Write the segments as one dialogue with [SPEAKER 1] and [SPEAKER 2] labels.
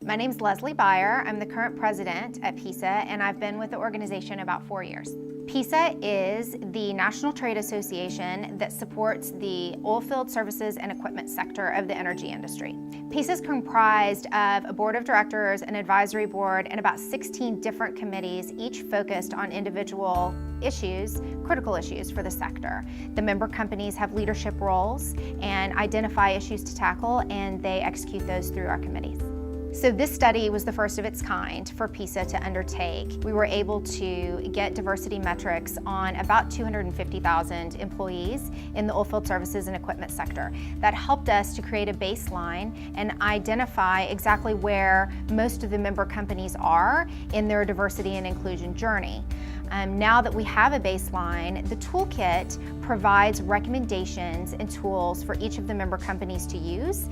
[SPEAKER 1] My name's Leslie Beyer. I'm the current president at PISA, and I've been with the organization about 4 years. PISA is the national trade association that supports the oilfield services and equipment sector of the energy industry. PISA is comprised of a board of directors, an advisory board, and about 16 different committees, each focused on individual issues, critical issues for the sector. The member companies have leadership roles and identify issues to tackle, and they execute those through our committees. So this study was the first of its kind for PISA to undertake. We were able to get diversity metrics on about 250,000 employees in the oilfield services and equipment sector. That helped us to create a baseline and identify exactly where most of the member companies are in their diversity and inclusion journey. Now that we have a baseline, the toolkit provides recommendations and tools for each of the member companies to use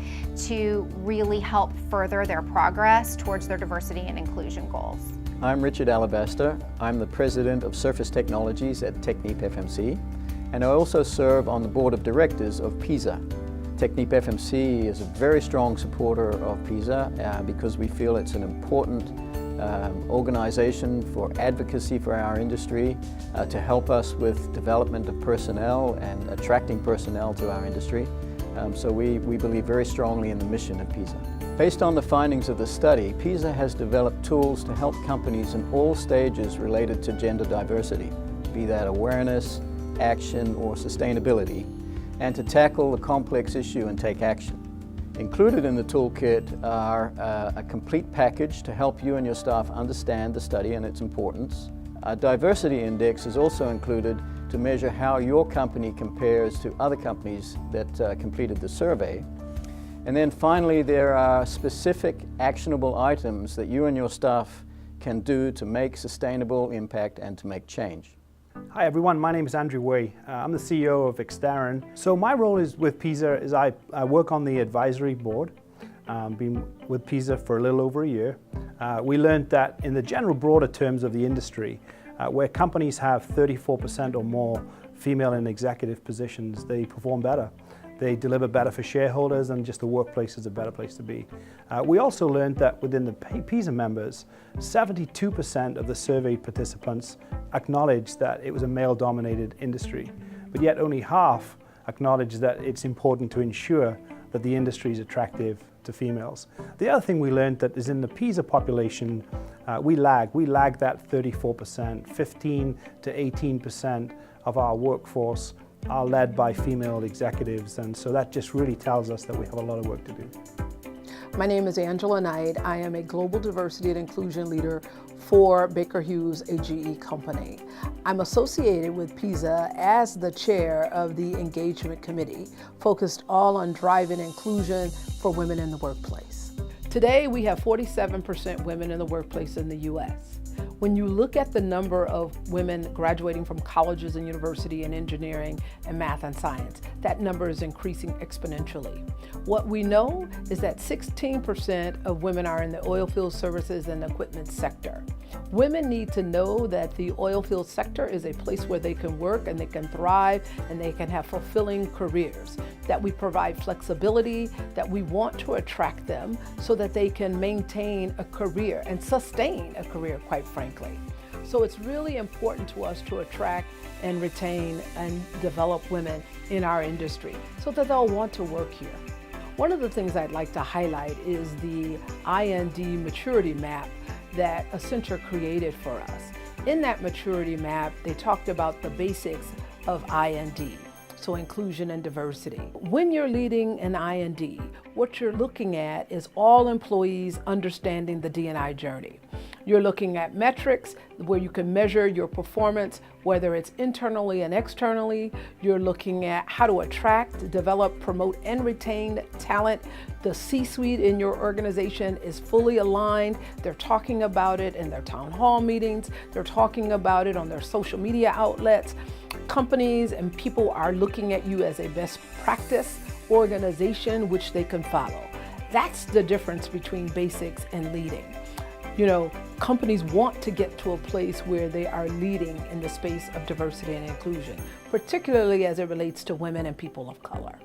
[SPEAKER 1] to really help further their progress towards their diversity and inclusion goals.
[SPEAKER 2] I'm Richard Alabaster. I'm the president of Surface Technologies at Technip FMC, and I also serve on the board of directors of PISA. Technip FMC is a very strong supporter of PISA because we feel it's an important organization for advocacy for our industry, to help us with development of personnel and attracting personnel to our industry. So we believe very strongly in the mission of PISA. Based on the findings of the study, PISA has developed tools to help companies in all stages related to gender diversity, be that awareness, action, or sustainability, and to tackle the complex issue and take action. Included in the toolkit are a complete package to help you and your staff understand the study and its importance. A diversity index is also included to measure how your company compares to other companies that completed the survey. And then finally, there are specific actionable items that you and your staff can do to make sustainable impact and to make change.
[SPEAKER 3] Hi everyone, my name is Andrew Way. I'm the CEO of Extarin. So my role with PISA is I work on the advisory board. Been with PISA for a little over a year. We learned that in the general broader terms of the industry, where companies have 34% or more female in executive positions, they perform better. They deliver better for shareholders, and just the workplace is a better place to be. We also learned that within the PISA members, 72% of the surveyed participants acknowledged that it was a male-dominated industry, but yet only half acknowledged that it's important to ensure that the industry is attractive to females. The other thing we learned that is in the PISA population, we lag that 34%, 15 to 18% of our workforce are led by female executives, and so that just really tells us that we have a lot of work to do.
[SPEAKER 4] My name is Angela Knight. I am a Global Diversity and Inclusion Leader for Baker Hughes, a GE company. I'm associated with PISA as the chair of the Engagement Committee, focused all on driving inclusion for women in the workplace. Today, we have 47% women in the workplace in the U.S. When you look at the number of women graduating from colleges and university in engineering and math and science, that number is increasing exponentially. What we know is that 16% of women are in the oilfield services and equipment sector. Women need to know that the oilfield sector is a place where they can work and they can thrive and they can have fulfilling careers, that we provide flexibility, that we want to attract them so that they can maintain a career and sustain a career, quite frankly. So it's really important to us to attract and retain and develop women in our industry so that they'll want to work here. One of the things I'd like to highlight is the Ind Maturity Map that Accenture created for us. In that maturity map, they talked about the basics of IND, so inclusion and diversity. When you're leading an IND, what you're looking at is all employees understanding the D&I journey. You're looking at metrics where you can measure your performance, whether it's internally and externally. You're looking at how to attract, develop, promote, and retain talent. The C-suite in your organization is fully aligned. They're talking about it in their town hall meetings. They're talking about it on their social media outlets. Companies and people are looking at you as a best practice organization which they can follow. That's the difference between basics and leading. You know, companies want to get to a place where they are leading in the space of diversity and inclusion, particularly as it relates to women and people of color.